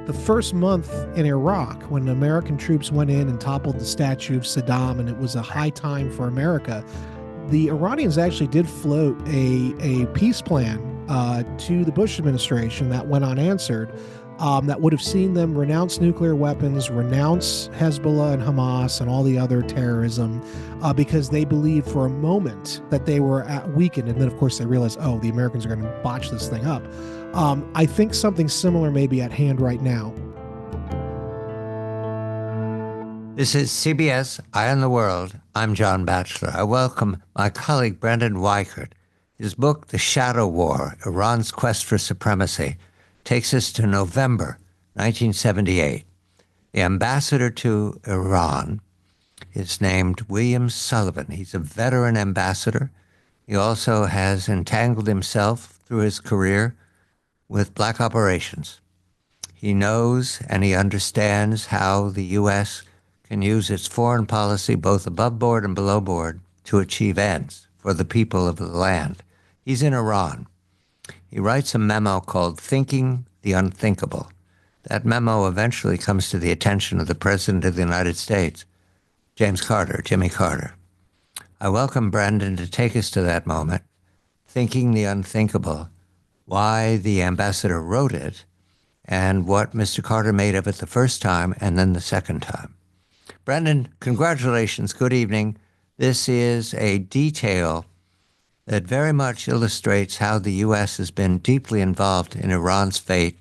the first month in Iraq, when American troops went in and toppled the statue of Saddam, and it was a high time for America, the Iranians actually did float a peace plan to the Bush administration that went unanswered, that would have seen them renounce nuclear weapons, renounce Hezbollah and Hamas and all the other terrorism, because they believed for a moment that they were weakened. And then, of course, they realized, oh, the Americans are going to botch this thing up. I think something similar may be at hand right now. This is CBS Eye on the World. I'm John Batchelor. I welcome my colleague Brandon Weichert. His book, The Shadow War, Iran's Quest for Supremacy, takes us to November 1978. The ambassador to Iran is named William Sullivan. He's a veteran ambassador. He also has entangled himself through his career with black operations. He knows and he understands how the U.S. can use its foreign policy, both above board and below board, to achieve ends for the people of the land. He's in Iran. He writes a memo called Thinking the Unthinkable. That memo eventually comes to the attention of the President of the United States, Jimmy Carter. I welcome Brandon to take us to that moment, Thinking the Unthinkable, why the ambassador wrote it, and what Mr. Carter made of it the first time and then the second time. Brandon, congratulations. Good evening. This is a detail that very much illustrates how the U.S. has been deeply involved in Iran's fate,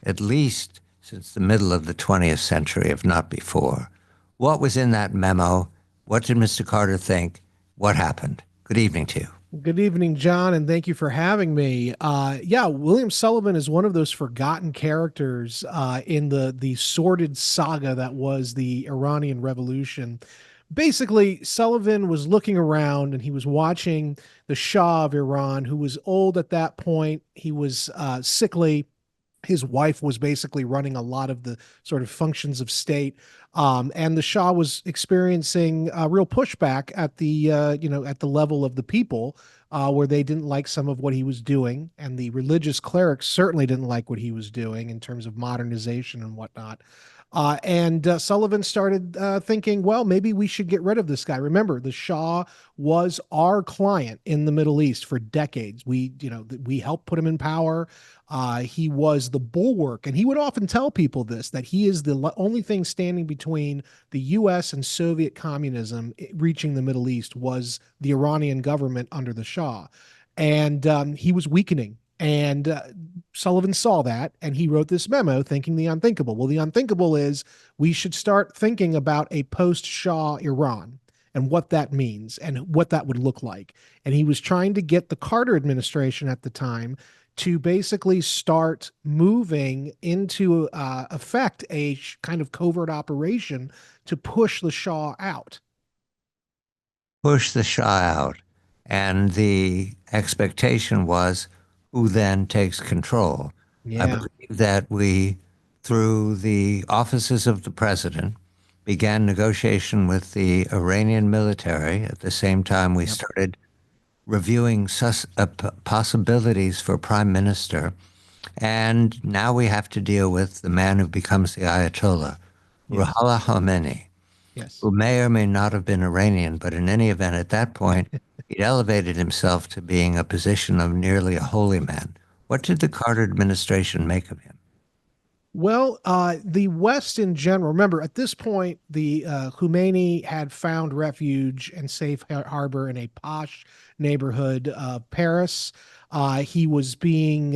at least since the middle of the 20th century, if not before. What was in that memo? What did Mr. Carter think? What happened? Good evening to you. Good evening, John, and thank you for having me. William Sullivan is one of those forgotten characters in the sordid saga that was the Iranian Revolution. Basically, Sullivan was looking around and he was watching the Shah of Iran, who was old at that point. He was sickly. His wife was basically running a lot of the sort of functions of state. And the Shah was experiencing real pushback at the at the level of the people, where they didn't like some of what he was doing. And the religious clerics certainly didn't like what he was doing in terms of modernization and whatnot. And Sullivan started thinking, well, maybe we should get rid of this guy. Remember, the Shah was our client in the Middle East for decades. We helped put him in power. He was the bulwark, and he would often tell people this, that he is the only thing standing between the U.S. and Soviet communism reaching the Middle East was the Iranian government under the Shah. And he was weakening. And Sullivan saw that, and he wrote this memo, Thinking the Unthinkable. Well, the unthinkable is we should start thinking about a post-Shah Iran and what that means and what that would look like. And he was trying to get the Carter administration at the time to basically start moving into effect a kind of covert operation to push the Shah out. Push the Shah out. And the expectation was, who then takes control? Yeah. I believe that we, through the offices of the president, began negotiation with the Iranian military. At the same time, we started reviewing possibilities for prime minister. And now we have to deal with the man who becomes the Ayatollah, Ruhollah Khomeini, who may or may not have been Iranian, but in any event, at that point, he'd elevated himself to being a position of nearly a holy man. What did the Carter administration make of him? Well, the West in general, remember, at this point, the Khomeini had found refuge and safe harbor in a posh neighborhood of Paris. He was being,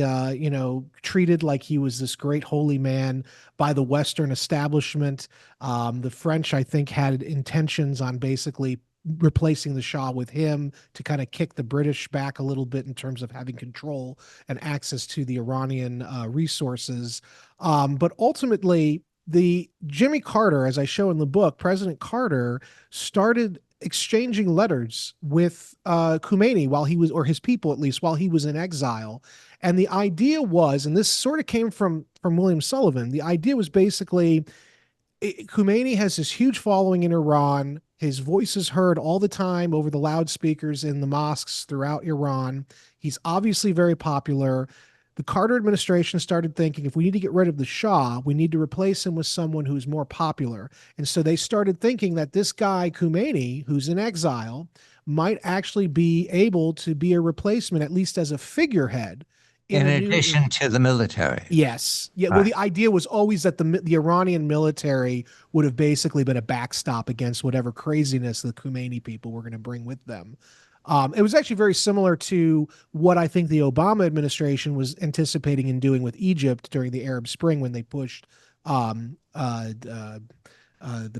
treated like he was this great holy man by the Western establishment. The French, I think, had intentions on basically replacing the Shah with him to kind of kick the British back a little bit in terms of having control and access to the Iranian resources. But ultimately, the Jimmy Carter, as I show in the book, President Carter started exchanging letters with Khomeini while he was, or his people at least, while he was in exile. And the idea was, and this sort of came from William Sullivan, the idea was basically Khomeini has this huge following in Iran. His voice is heard all the time over the loudspeakers in the mosques throughout Iran. He's obviously very popular. The Carter administration started thinking if we need to get rid of the Shah, we need to replace him with someone who's more popular. And so they started thinking that this guy, Khomeini, who's in exile, might actually be able to be a replacement, at least as a figurehead in In a new. addition to the military. Yes. Yeah. Well, Right. the idea was always that the Iranian military would have basically been a backstop against whatever craziness the Khomeini people were going to bring with them. It was actually very similar to what I think the Obama administration was anticipating in doing with Egypt during the Arab Spring when they pushed the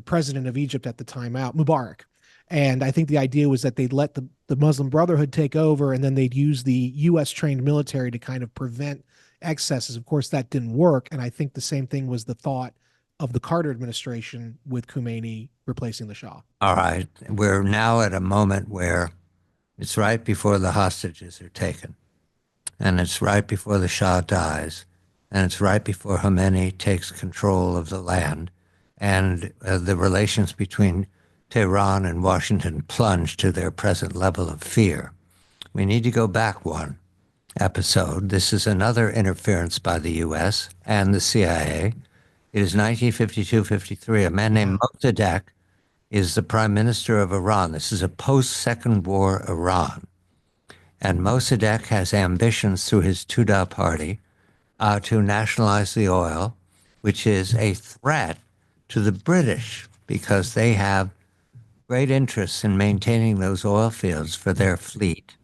president of Egypt at the time out, Mubarak. And I think the idea was that they'd let the Muslim Brotherhood take over and then they'd use the U.S. trained military to kind of prevent excesses. Of course, that didn't work. And I think the same thing was the thought of the Carter administration with Khomeini replacing the Shah. All right. We're now at a moment where it's right before the hostages are taken, and it's right before the Shah dies, and it's right before Khomeini takes control of the land, and the relations between Tehran and Washington plunge to their present level of fear. We need to go back one episode. This is another interference by the U.S. and the CIA. It is 1952-53. A man named Mossadegh is the prime minister of Iran. This is a post-Second War Iran. And Mossadegh has ambitions through his Tudeh party to nationalize the oil, which is a threat to the British because they have great interests in maintaining those oil fields for their fleet,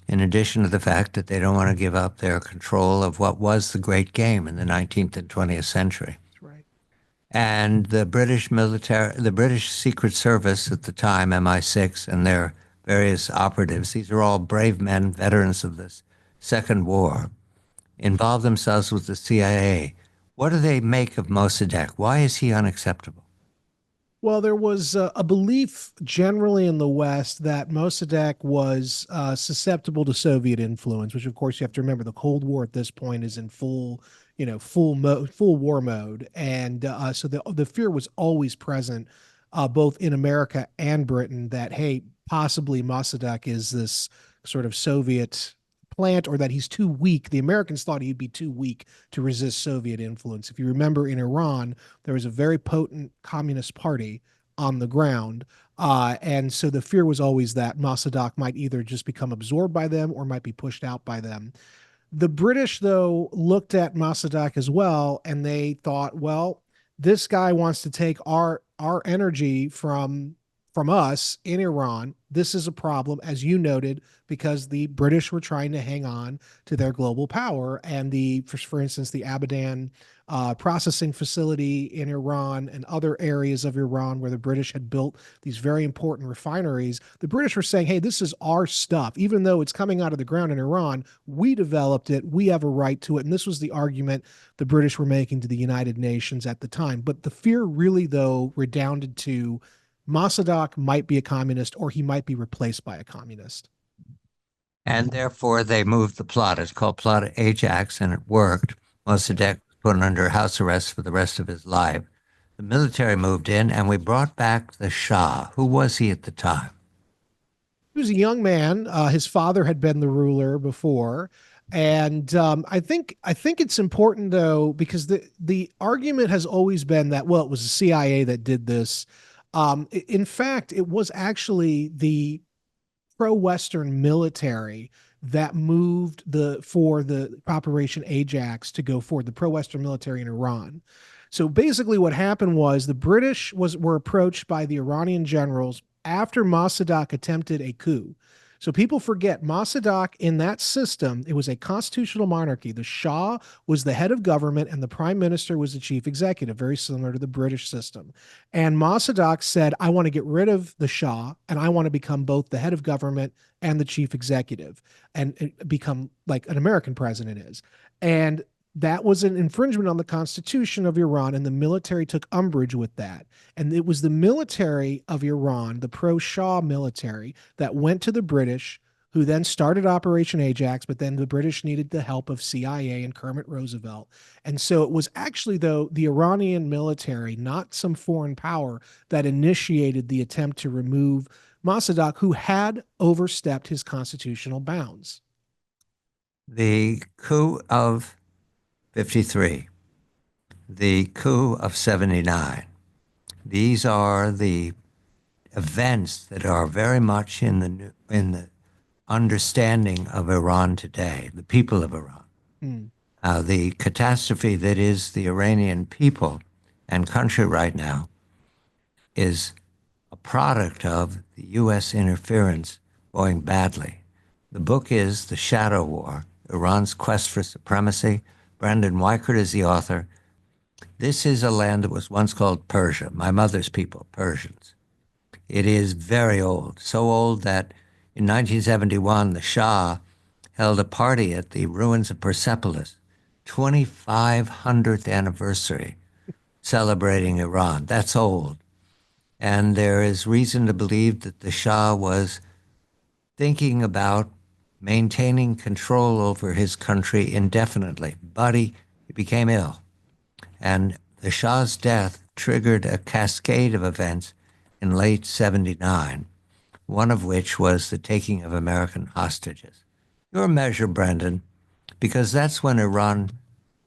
in addition to the fact that they don't want to give up their control of what was the great game in the 19th and 20th century. That's right. And the British military, the British Secret Service at the time, MI6, and their various operatives, these are all brave men, veterans of this Second War, involved themselves with the CIA. What do they make of Mossadegh? Why is he unacceptable? Well, there was a belief generally in the West that Mossadegh was susceptible to Soviet influence, which of course you have to remember the Cold War at this point is in full war mode, and so the fear was always present, both in America and Britain, that hey, possibly Mossadegh is this sort of Soviet plant, or that he's too weak. The Americans thought he'd be too weak to resist Soviet influence. If you remember, in Iran, there was a very potent communist party on the ground. And so the fear was always that Mossadegh might either just become absorbed by them or might be pushed out by them. The British, though, looked at Mossadegh as well, and they thought, well, this guy wants to take our energy from us in Iran. This is a problem, as you noted, because the British were trying to hang on to their global power. And for instance, the Abadan processing facility in Iran and other areas of Iran where the British had built these very important refineries, the British were saying, hey, this is our stuff. Even though it's coming out of the ground in Iran, we developed it. We have a right to it. And this was the argument the British were making to the United Nations at the time. But the fear really, though, redounded to Mossadegh might be a communist or he might be replaced by a communist. And therefore, they moved the plot. It's called Plot Ajax, and it worked. Mossadegh was put under house arrest for the rest of his life. The military moved in, and we brought back the Shah. Who was he at the time? He was a young man. His father had been the ruler before, and I think it's important though because the argument has always been that well it was the CIA that did this. In fact, it was actually the pro-Western military that moved for the Operation Ajax to go forward, the pro-Western military in Iran. So basically what happened was the British were approached by the Iranian generals after Mossadegh attempted a coup. So people forget Mossadegh in that system, it was a constitutional monarchy. The Shah was the head of government and the prime minister was the chief executive, very similar to the British system. And Mossadegh said, I want to get rid of the Shah and I want to become both the head of government and the chief executive and become like an American president is. And that was an infringement on the Constitution of Iran, and the military took umbrage with that. And it was the military of Iran, the pro-Shah military, that went to the British, who then started Operation Ajax, but then the British needed the help of CIA and Kermit Roosevelt. And so it was actually, though, the Iranian military, not some foreign power, that initiated the attempt to remove Mossadegh, who had overstepped his constitutional bounds. The coup of 53, the coup of 79. These are the events that are very much in the understanding of Iran today, the people of Iran. Mm. The catastrophe that is the Iranian people and country right now is a product of the U.S. interference going badly. The book is The Shadow War, Iran's Quest for Supremacy. Brandon Weichert is the author. This is a land that was once called Persia, my mother's people, Persians. It is very old, so old that in 1971, the Shah held a party at the ruins of Persepolis, 2500th anniversary, celebrating Iran. That's old. And there is reason to believe that the Shah was thinking about maintaining control over his country indefinitely, but he became ill. And the Shah's death triggered a cascade of events in late 79, one of which was the taking of American hostages. Your measure, Brendan, because that's when Iran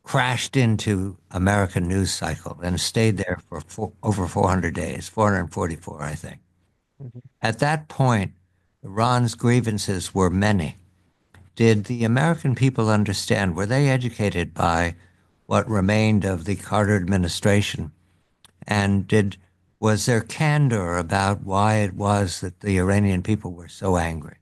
crashed into American news cycle and stayed there for over 400 days, 444, I think. Mhm. At that point, Iran's grievances were many. Did the American people understand? Were they educated by what remained of the Carter administration? And was there candor about why it was that the Iranian people were so angry?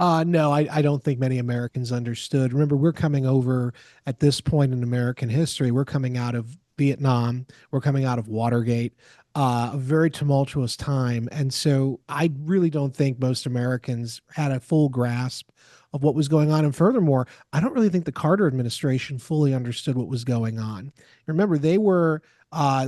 No, I don't think many Americans understood. Remember, we're coming over at this point in American history. We're coming out of Vietnam. We're coming out of Watergate, a very tumultuous time. And so I really don't think most Americans had a full grasp of what was going on. And furthermore, I don't really think the Carter administration fully understood what was going on. Remember, they were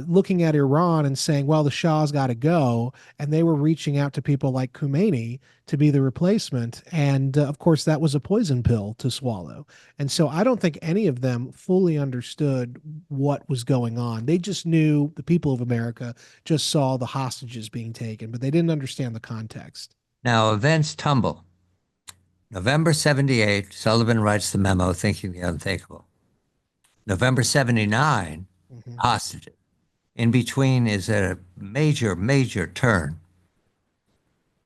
looking at Iran and saying, well, the Shah's got to go. And they were reaching out to people like Khomeini to be the replacement. And of course, that was a poison pill to swallow. And so I don't think any of them fully understood what was going on. They just knew the people of America just saw the hostages being taken, but they didn't understand the context. Now, events tumble. November 78, Sullivan writes the memo thinking the unthinkable. November 79, Mhm. hostages. In between is a major, major turn.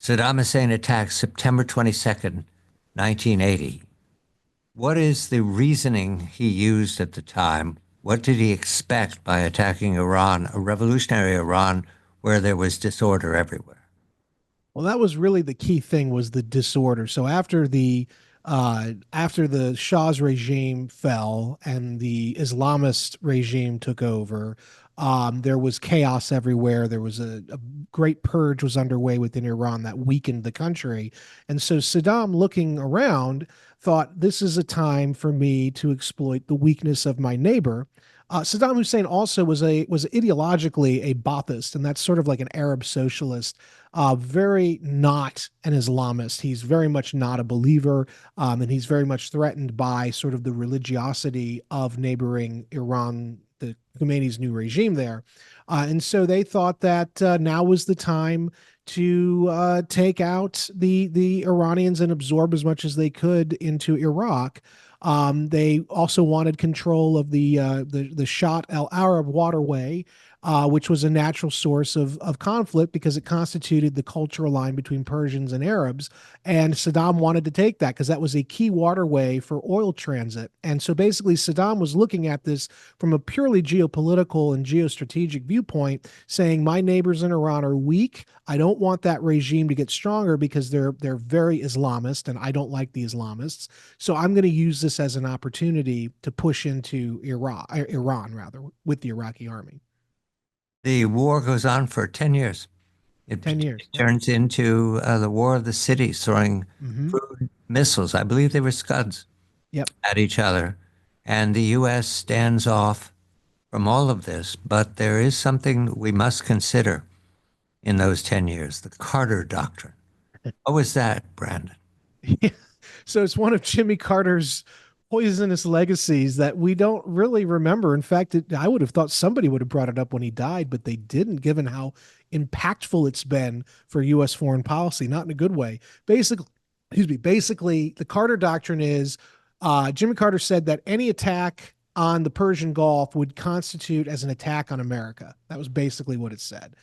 Saddam Hussein attacks September 22nd, 1980. What is the reasoning he used at the time? What did he expect by attacking Iran, a revolutionary Iran where there was disorder everywhere? Well, that was really the key thing was the disorder. So after the Shah's regime fell and the Islamist regime took over, there was chaos everywhere. There was a great purge was underway within Iran that weakened the country. And so Saddam, looking around, thought this is a time for me to exploit the weakness of my neighbor. Saddam Hussein also was ideologically a Baathist, and that's sort of like an Arab socialist, very not an Islamist. He's very much not a believer, and he's very much threatened by sort of the religiosity of neighboring Iran, the Khomeini's new regime there. And so they thought that now was the time to take out the Iranians and absorb as much as they could into Iraq. They also wanted control of the Shat El Arab waterway, which was a natural source of conflict because it constituted the cultural line between Persians and Arabs. And Saddam wanted to take that because that was a key waterway for oil transit. And so basically, Saddam was looking at this from a purely geopolitical and geostrategic viewpoint, saying, my neighbors in Iran are weak. I don't want that regime to get stronger because they're very Islamist, and I don't like the Islamists. So I'm going to use this as an opportunity to push into Iran rather, with the Iraqi army. The war goes on for 10 years. 10 It years. Yep. turns into the War of the Cities, throwing Hmm. crude missiles, I believe they were Scuds, Yep. at each other. And the U.S. stands off from all of this. But there is something we must consider in those 10 years, the Carter Doctrine. What was that, Brandon? Yeah. So it's one of Jimmy Carter's poisonous legacies that we don't really remember. In fact, I would have thought somebody would have brought it up when he died, but they didn't, given how impactful it's been for U.S. foreign policy, not in a good way. Basically, excuse me, basically, the Carter Doctrine is Jimmy Carter said that any attack on the Persian Gulf would constitute as an attack on America. That was basically what it said.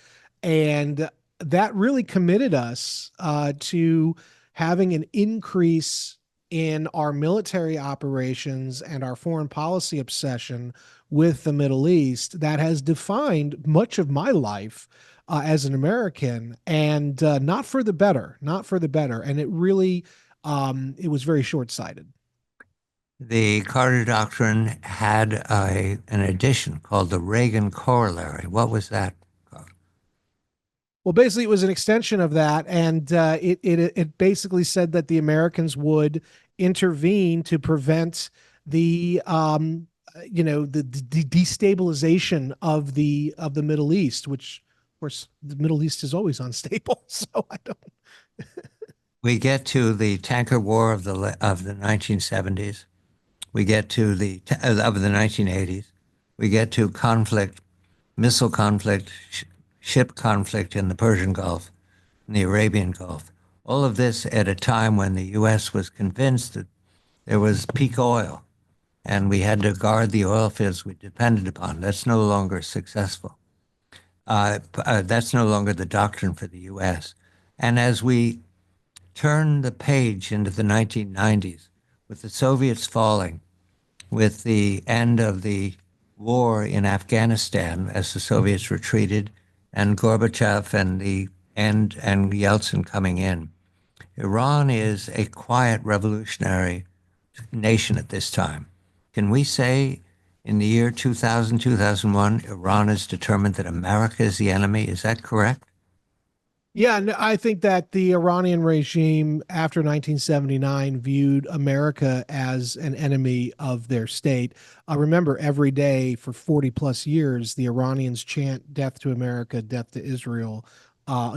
And that really committed us to having an increase in our military operations and our foreign policy obsession with the Middle East that has defined much of my life as an American, and not for the better, not for the better. And it really, it was very short sighted. The Carter Doctrine had an edition called the Reagan Corollary. What was that called? Well, basically, it was an extension of that, and it basically said that the Americans would intervene to prevent the the destabilization of the Middle East, which of course the Middle East is always unstable. So I don't. We get to the tanker war of the 1970s. We get to of the 1980s. We get to conflict, missile conflict, ship conflict in the Persian Gulf, in the Arabian Gulf. All of this at a time when the U.S. was convinced that there was peak oil and we had to guard the oil fields we depended upon. That's no longer successful. That's no longer the doctrine for the U.S. And as we turn the page into the 1990s, with the Soviets falling, with the end of the war in Afghanistan as the Soviets retreated, and Gorbachev and Yeltsin coming in, Iran is a quiet revolutionary nation at this time. Can we say in the year 2000, 2001, Iran is determined that America is the enemy? Is that correct? Yeah, no, I think that the Iranian regime after 1979 viewed America as an enemy of their state. Remember, every day for 40 plus years, the Iranians chant death to America, death to Israel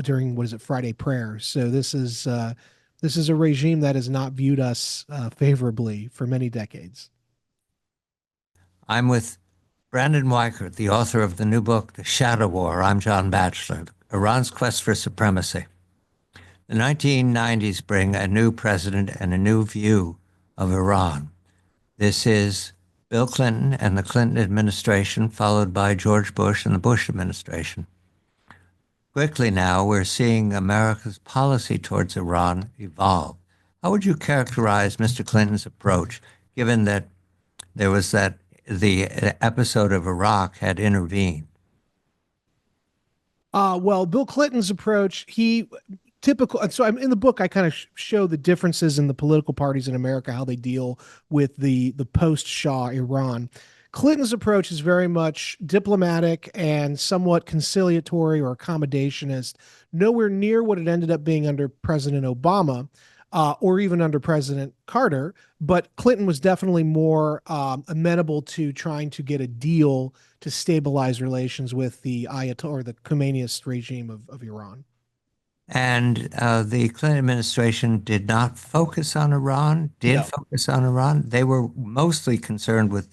during, what is it, Friday prayers. So this is a regime that has not viewed us favorably for many decades. I'm with Brandon Weichert, the author of the new book, The Shadow War. I'm John Batchelor, Iran's Quest for Supremacy. The 1990s bring a new president and a new view of Iran. This is Bill Clinton and the Clinton administration, followed by George Bush and the Bush administration. Quickly now, we're seeing America's policy towards Iran evolve. How would you characterize Mr. Clinton's approach, given that there was that the episode of Iraq had intervened? Well, Bill Clinton's approach, he typical. So I'm in the book. I kind of show the differences in the political parties in America, how they deal with the post Shah Iran. Clinton's approach is very much diplomatic and somewhat conciliatory or accommodationist, nowhere near what it ended up being under President Obama, or even under President Carter. But Clinton was definitely more amenable to trying to get a deal to stabilize relations with the Ayatollah or the Khomeiniist regime of Iran. And the Clinton administration did not focus on Iran, did No. focus on Iran. They were mostly concerned with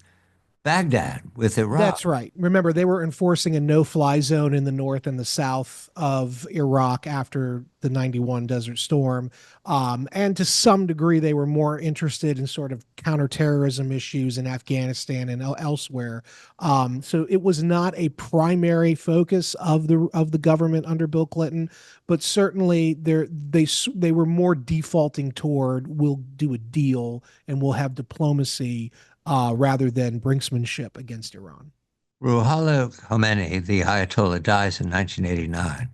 Baghdad, with Iraq. That's right. Remember, they were enforcing a no-fly zone in the north and the south of Iraq after the 91 Desert Storm. And to some degree, they were more interested in sort of counterterrorism issues in Afghanistan and elsewhere. So it was not a primary focus of the government under Bill Clinton, but certainly they were more defaulting toward we'll do a deal and we'll have diplomacy rather than brinksmanship against Iran. Ruhollah Khomeini, the Ayatollah, dies in 1989.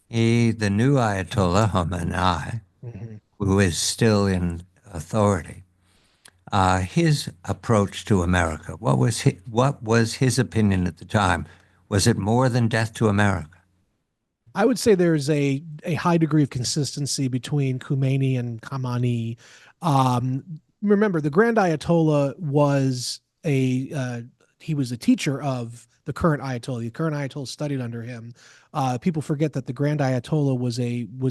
The new Ayatollah Khomeini, Mhm. who is still in authority, his approach to America, what was his opinion at the time? Was it more than death to America? I would say there's a high degree of consistency between Khomeini and Khamenei. Remember, the Grand Ayatollah was he was a teacher of the current Ayatollah. The current Ayatollah studied under him. People forget that the Grand Ayatollah was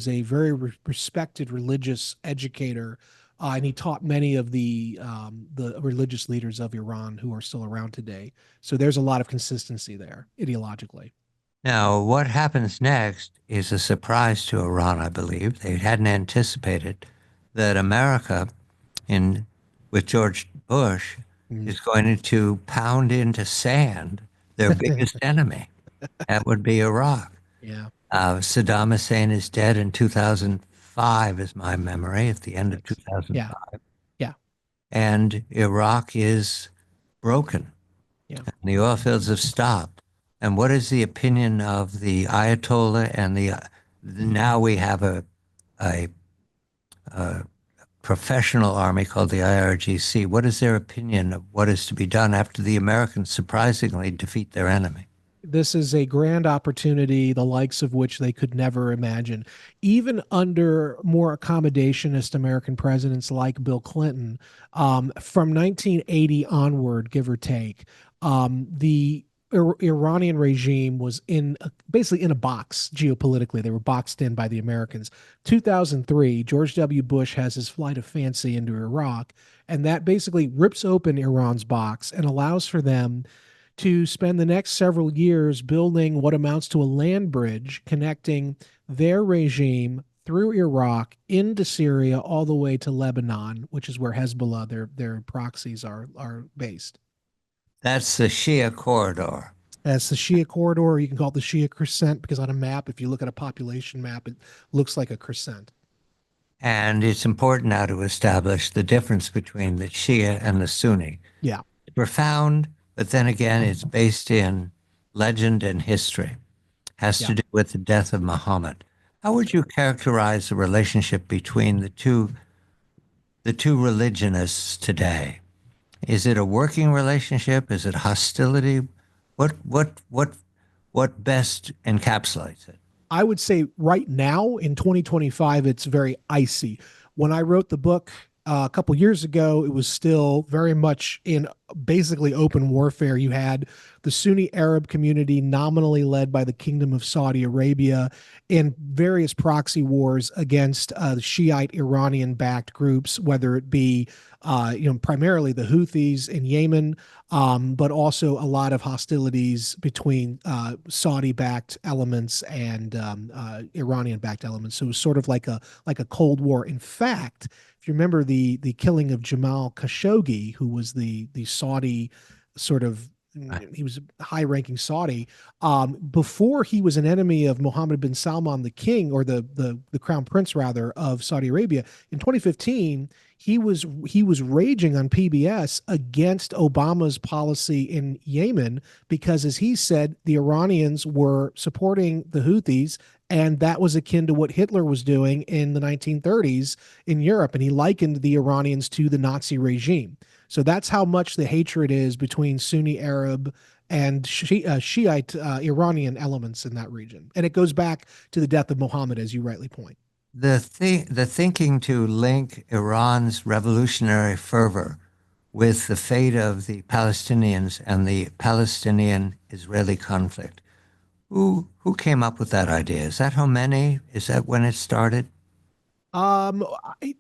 a very respected religious educator, and he taught many of the religious leaders of Iran who are still around today. So there's a lot of consistency there ideologically. Now, what happens next is a surprise to Iran, I believe. They hadn't anticipated that America, in with George Bush Mm. is going to pound into sand their biggest enemy. That would be Iraq. Yeah. Saddam Hussein is dead in 2005, is my memory, at the end of Thanks. Yeah. 2005. Yeah. And Iraq is broken. Yeah. The oil fields have stopped. And what is the opinion of the Ayatollah and now we have a, a professional army called the IRGC. What is their opinion of what is to be done after the Americans surprisingly defeat their enemy? This is a grand opportunity, the likes of which they could never imagine. Even under more accommodationist American presidents like Bill Clinton, from 1980 onward, give or take, the Iranian regime was basically in a box geopolitically. They were boxed in by the Americans. 2003, George W. Bush has his flight of fancy into Iraq, and that basically rips open Iran's box and allows for them to spend the next several years building what amounts to a land bridge connecting their regime through Iraq into Syria all the way to Lebanon, which is where Hezbollah, their proxies are based. That's the Shia corridor. As the Shia corridor, you can call it the Shia crescent because on a map, if you look at a population map, it looks like a crescent. And it's important now to establish the difference between the Shia and the Sunni. Yeah. Profound, but then again, it's based in legend and history. Has Yeah. to do with the death of Muhammad. How would you characterize the relationship between the two religionists today? Is it a working relationship? Is it hostility? What best encapsulates it? I would say right now in 2025, it's very icy. When I wrote the book a couple years ago, it was still very much in basically open warfare. You had the Sunni Arab community, nominally led by the Kingdom of Saudi Arabia, in various proxy wars against Shiite Iranian backed groups, whether it be primarily the Houthis in Yemen, but also a lot of hostilities between Saudi-backed elements and Iranian-backed elements. So it was sort of like a Cold War. In fact, if you remember the killing of Jamal Khashoggi, who was the Saudi sort of he was a high-ranking Saudi. Before he was an enemy of Mohammed bin Salman, the king, or the crown prince rather of Saudi Arabia. In 2015, he was raging on PBS against Obama's policy in Yemen because, as he said, the Iranians were supporting the Houthis, and that was akin to what Hitler was doing in the 1930s in Europe. And he likened the Iranians to the Nazi regime. So that's how much the hatred is between Sunni Arab and Shiite Iranian elements in that region. And it goes back to the death of Muhammad, as you rightly point. The thinking to link Iran's revolutionary fervor with the fate of the Palestinians and the Palestinian-Israeli conflict. Who came up with that idea? Is that Khomeini? Is that when it started? Um, it,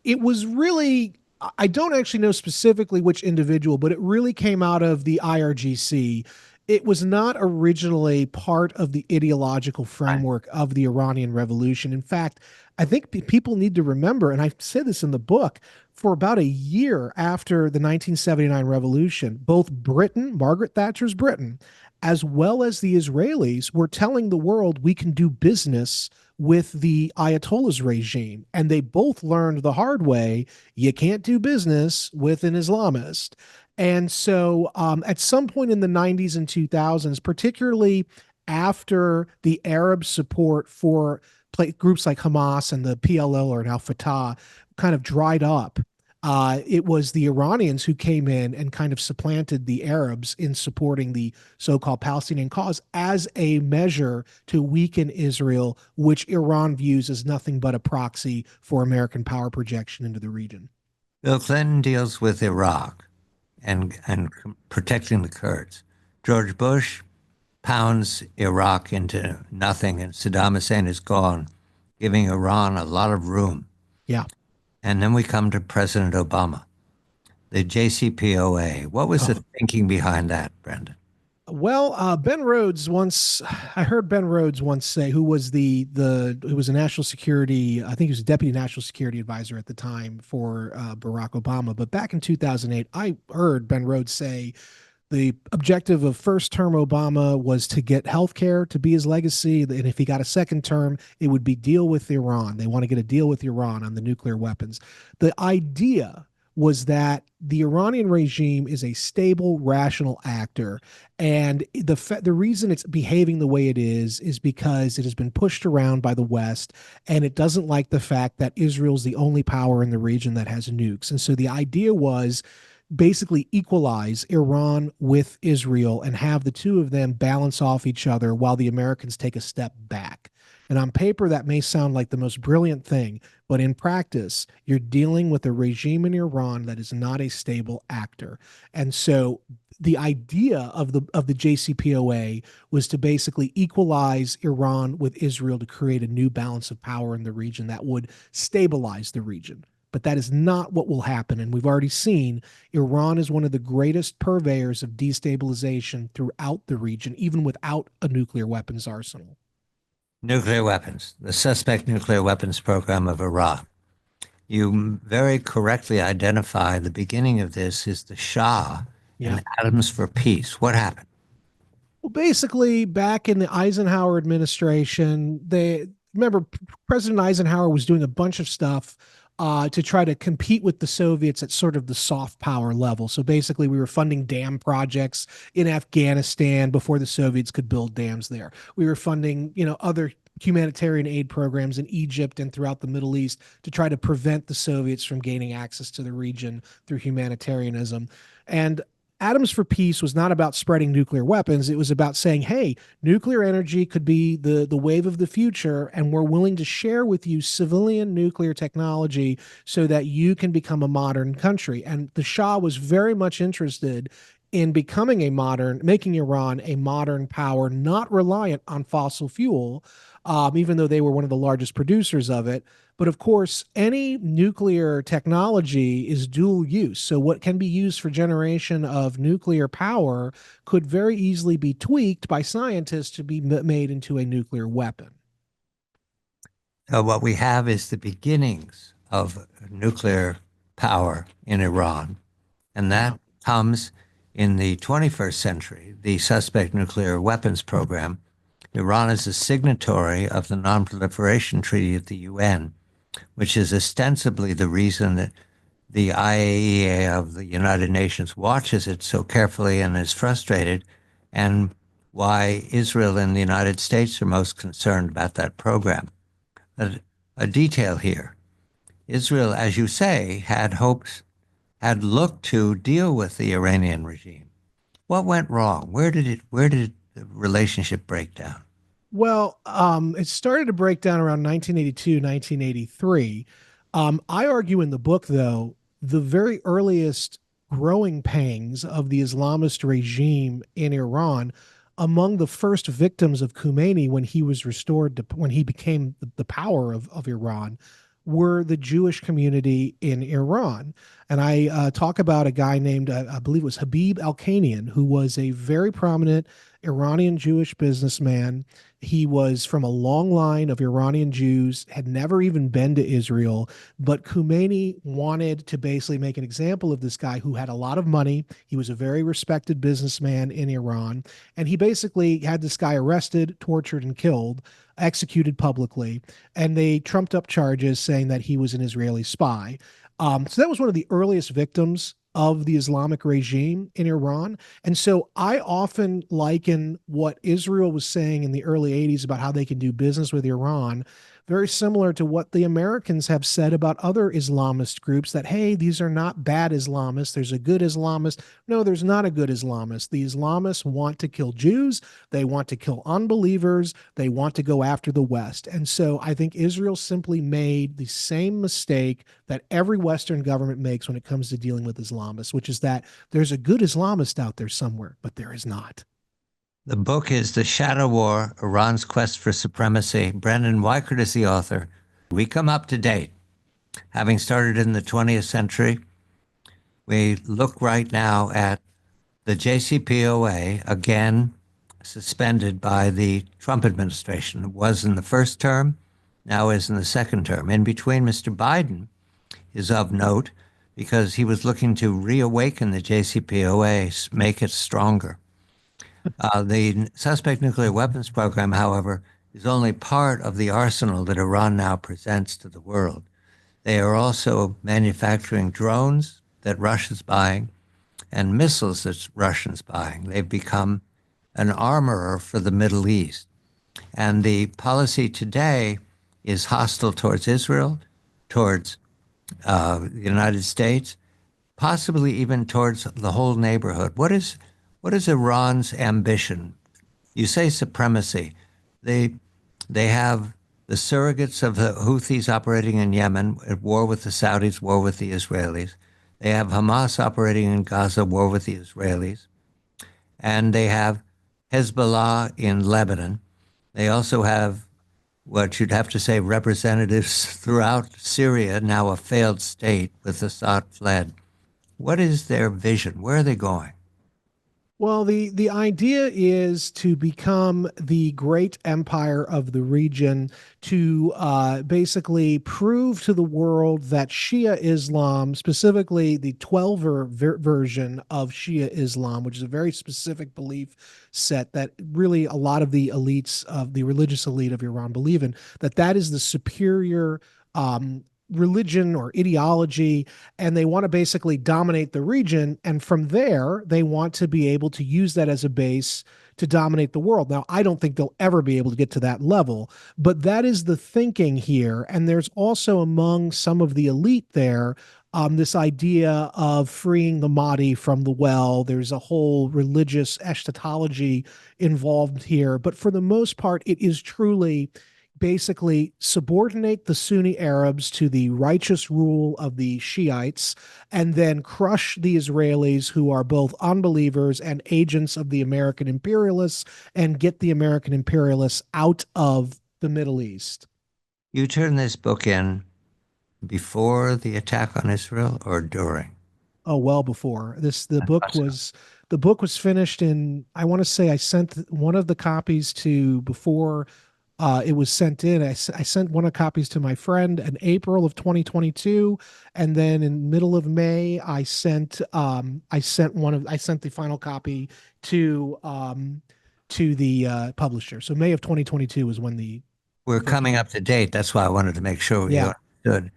it was really, I don't actually know specifically which individual, but it really came out of the IRGC. It was not originally part of the ideological Right. framework of the Iranian Revolution. In fact, I think people need to remember, and I said this in the book, for about a year after the 1979 revolution, both Britain, Margaret Thatcher's Britain, as well as the Israelis were telling the world we can do business with the Ayatollah's regime. And they both learned the hard way you can't do business with an Islamist. And so at some point in the 90s and 2000s, particularly after the Arab support for groups like Hamas and the PLO or Al Fatah kind of dried up, it was the Iranians who came in and kind of supplanted the Arabs in supporting the so-called Palestinian cause as a measure to weaken Israel, which Iran views as nothing but a proxy for American power projection into the region. Bill Clinton deals with Iraq and protecting the Kurds. George Bush pounds Iraq into nothing, and Saddam Hussein is gone, giving Iran a lot of room. Yeah. And then we come to President Obama, the JCPOA. What was Oh, the thinking behind that, Brendan? Well, Ben Rhodes once, I heard Ben Rhodes once say, who was who was a national security, I think he was a deputy national security advisor at the time for Barack Obama. But back in 2008, I heard Ben Rhodes say the objective of first term Obama was to get health care to be his legacy. And if he got a second term, it would be deal with Iran. They want to get a deal with Iran on the nuclear weapons. The idea was that the Iranian regime is a stable, rational actor, and the reason it's behaving the way it is because it has been pushed around by the West, and it doesn't like the fact that Israel's the only power in the region that has nukes. And so the idea was basically equalize Iran with Israel and have the two of them balance off each other while the Americans take a step back. And on paper, that may sound like the most brilliant thing, but in practice, you're dealing with a regime in Iran that is not a stable actor. And so the idea of the JCPOA was to basically equalize Iran with Israel to create a new balance of power in the region that would stabilize the region. But that is not what will happen. And we've already seen Iran is one of the greatest purveyors of destabilization throughout the region, even without a nuclear weapons arsenal. Nuclear weapons, the suspect nuclear weapons program of Iraq. You very correctly identify the beginning of this is the Shah Yeah. and Atoms for Peace. What happened? Well, basically, back in the Eisenhower administration, they remember President Eisenhower was doing a bunch of stuff to try to compete with the Soviets at sort of the soft power level. So basically, we were funding dam projects in Afghanistan before the Soviets could build dams there. We were funding, other humanitarian aid programs in Egypt and throughout the Middle East to try to prevent the Soviets from gaining access to the region through humanitarianism. And Atoms for Peace was not about spreading nuclear weapons. It was about saying, hey, nuclear energy could be the wave of the future, and we're willing to share with you civilian nuclear technology so that you can become a modern country. And the Shah was very much interested in becoming making Iran a modern power, not reliant on fossil fuel, even though they were one of the largest producers of it. But of course, any nuclear technology is dual use. So what can be used for generation of nuclear power could very easily be tweaked by scientists to be made into a nuclear weapon. So what we have is the beginnings of nuclear power in Iran, and Yeah. that comes in the 21st century, the suspect nuclear weapons program. Iran is a signatory of the Non-Proliferation Treaty of the UN, which is ostensibly the reason that the IAEA of the United Nations watches it so carefully and is frustrated, and why Israel and the United States are most concerned about that program. A, a detail here. Israel, as you say, had looked to deal with the Iranian regime. What went wrong? Where did the relationship break down? Well, it started to break down around 1982, 1983. I argue in the book, though, the very earliest growing pangs of the Islamist regime in Iran, among the first victims of Khomeini when he was restored to, when he became the power of Iran, were the Jewish community in Iran. And I talk about a guy named, I believe it was Habib Al-Kanian, who was a very prominent Iranian Jewish businessman. He was from a long line of Iranian Jews, had never even been to Israel, but Khomeini wanted to basically make an example of this guy who had a lot of money. He was a very respected businessman in Iran, and he basically had this guy arrested, tortured, and killed, executed publicly, and they trumped up charges saying that he was an Israeli spy. So that was one of the earliest victims of the Islamic regime in Iran. And so I often liken what Israel was saying in the early 80s about how they can do business with Iran, very similar to what the Americans have said about other Islamist groups that, hey, these are not bad Islamists. There's a good Islamist. No, there's not a good Islamist. The Islamists want to kill Jews. They want to kill unbelievers. They want to go after the West. And so I think Israel simply made the same mistake that every Western government makes when it comes to dealing with Islamists, which is that there's a good Islamist out there somewhere, but there is not. The book is The Shadow War, Iran's Quest for Supremacy. Brandon Weichert is the author. We come up to date. Having started in the 20th century, we look right now at The JCPOA, again suspended by the Trump administration, was in the first term, now is in the second term. In between, Mr. Biden is of note because he was looking to reawaken the JCPOA, make it stronger. The suspect nuclear weapons program, however, is only part of the arsenal that Iran now presents to the world. They are also manufacturing drones that Russia's buying and missiles that Russia's buying. They've become an armorer for the Middle East. And the policy today is hostile towards Israel, towards the United States, possibly even towards the whole neighborhood. What is Iran's ambition? You say supremacy. They they have the surrogates of the Houthis operating in Yemen at war with the Saudis, war with the Israelis. They have Hamas operating in Gaza, war with the Israelis. And they have Hezbollah in Lebanon. They also have what you'd have to say representatives throughout Syria, now a failed state with Assad fled. What is their vision? Where are they going? Well, the idea is to become the great empire of the region, to basically prove to the world that Shia Islam, specifically the 12er version of Shia Islam, which is a very specific belief set that really a lot of the elites of the religious elite of Iran believe in, that is the superior religion or ideology, and they want to basically dominate the region. And from there, they want to be able to use that as a base to dominate the world. Now, I don't think they'll ever be able to get to that level, but that is the thinking here. And there's also among some of the elite there this idea of freeing the Mahdi from the well. There's a whole religious eschatology involved here. But for the most part, it is truly basically subordinate the Sunni Arabs to the righteous rule of the Shiites, and then crush the Israelis, who are both unbelievers and agents of the American imperialists, and get the American imperialists out of the Middle East. You turn this book in before the attack on Israel or during? Oh, well before this, I thought so. the book was finished in, I want to say I sent one of the copies to before it was sent in. I sent one of the copies to my friend in April of 2022, and then in middle of May, I sent the final copy to the publisher. So May of 2022 was when the We're book coming came. up to date. That's why I wanted to make sure you Yeah. understood.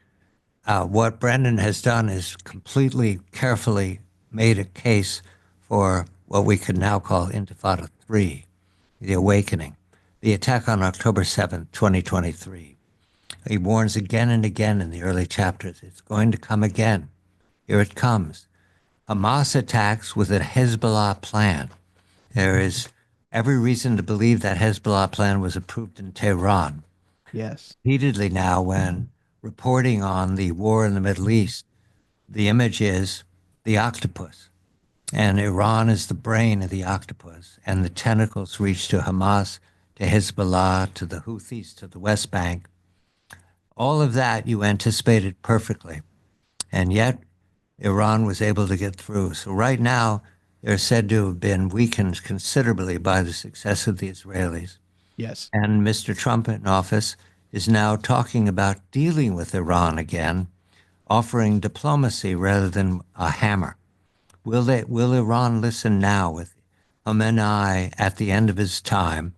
What Brandon has done is completely carefully made a case for what we could now call Intifada 3, the awakening, the attack on October 7th, 2023. He warns again and again in the early chapters, it's going to come again. Here it comes. Hamas attacks with a Hezbollah plan. There is every reason to believe that Hezbollah plan was approved in Tehran. Yes. Repeatedly now, when reporting on the war in the Middle East, the image is the octopus. And Iran is the brain of the octopus, and the tentacles reach to Hamas, to Hezbollah, to the Houthis, to the West Bank. All of that you anticipated perfectly. And yet, Iran was able to get through. So right now, they're said to have been weakened considerably by the success of the Israelis. Yes. And Mr. Trump in office is now talking about dealing with Iran again, offering diplomacy rather than a hammer. Will Iran listen now with Khomeini at the end of his time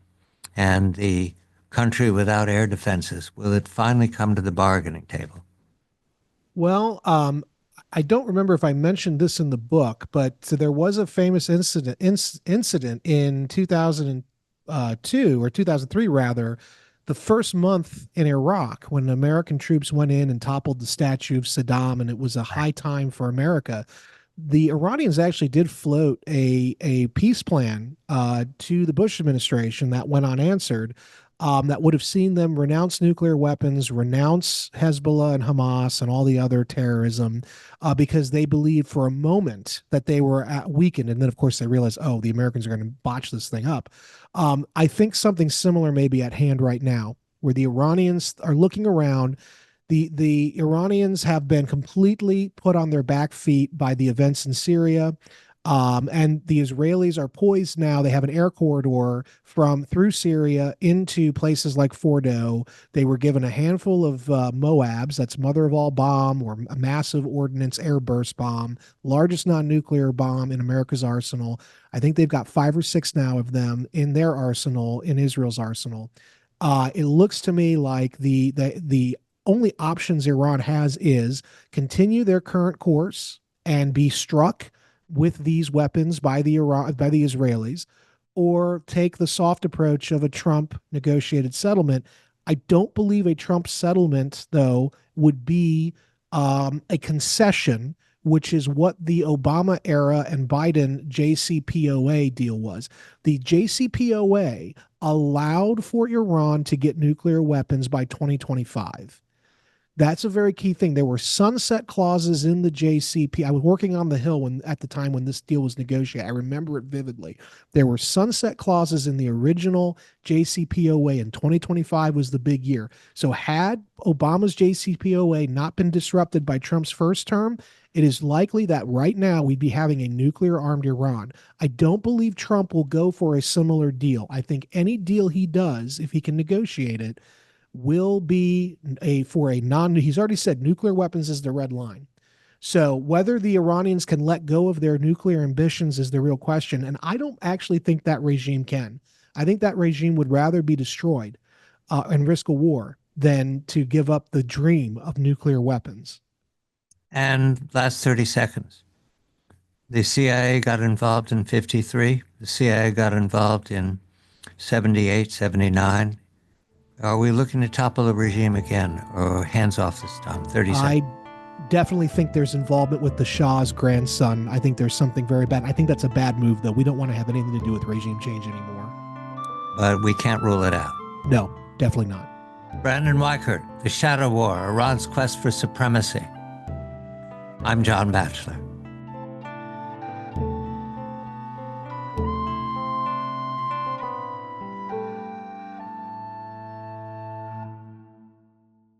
and the country without air defenses? Will it finally come to the bargaining table? Well, I don't remember if I mentioned this in the book, but there was a famous incident in 2002 or 2003 rather, the first month in Iraq when American troops went in and toppled the statue of Saddam, and it was a high time for America. The Iranians actually did float a peace plan to the Bush administration that went unanswered, that would have seen them renounce nuclear weapons, renounce Hezbollah and Hamas and all the other terrorism, because they believed for a moment that they were weakened. And then, of course, they realized, oh, the Americans are going to botch this thing up. I think something similar may be at hand right now, where the Iranians are looking around. The Iranians have been completely put on their back feet by the events in Syria. And the Israelis are poised now. They have an air corridor from through Syria into places like Fordo. They were given a handful of Moabs, that's mother of all bomb, or a massive ordnance airburst bomb, largest non-nuclear bomb in America's arsenal. I think they've got 5 or 6 now of them in their arsenal, in Israel's arsenal. It looks to me like the only options Iran has is continue their current course and be struck with these weapons by the Israelis, or take the soft approach of a Trump negotiated settlement. I don't believe a Trump settlement, though, would be a concession, which is what the Obama era and Biden JCPOA deal was. The JCPOA allowed for Iran to get nuclear weapons by 2025. That's a very key thing. There were sunset clauses in the JCP. I was working on the Hill at the time when this deal was negotiated. I remember it vividly. There were sunset clauses in the original JCPOA, and 2025 was the big year. So had Obama's JCPOA not been disrupted by Trump's first term, it is likely that right now we'd be having a nuclear armed Iran. I don't believe Trump will go for a similar deal. I think any deal he does, if he can negotiate it, will be for a non, he's already said nuclear weapons is the red line. So whether the Iranians can let go of their nuclear ambitions is the real question. And I don't actually think that regime can. I think that regime would rather be destroyed and risk a war than to give up the dream of nuclear weapons. And last 30 seconds. The CIA got involved in 53. The CIA got involved in 78, 79. Are we looking to topple the regime again, or hands off this time? 30 seconds. I definitely think there's involvement with the Shah's grandson. I think there's something very bad. I think that's a bad move, though. We don't want to have anything to do with regime change anymore. But we can't rule it out. No, definitely not. Brandon Weichert, The Shadow War, Iran's Quest for Supremacy. I'm John Batchelor.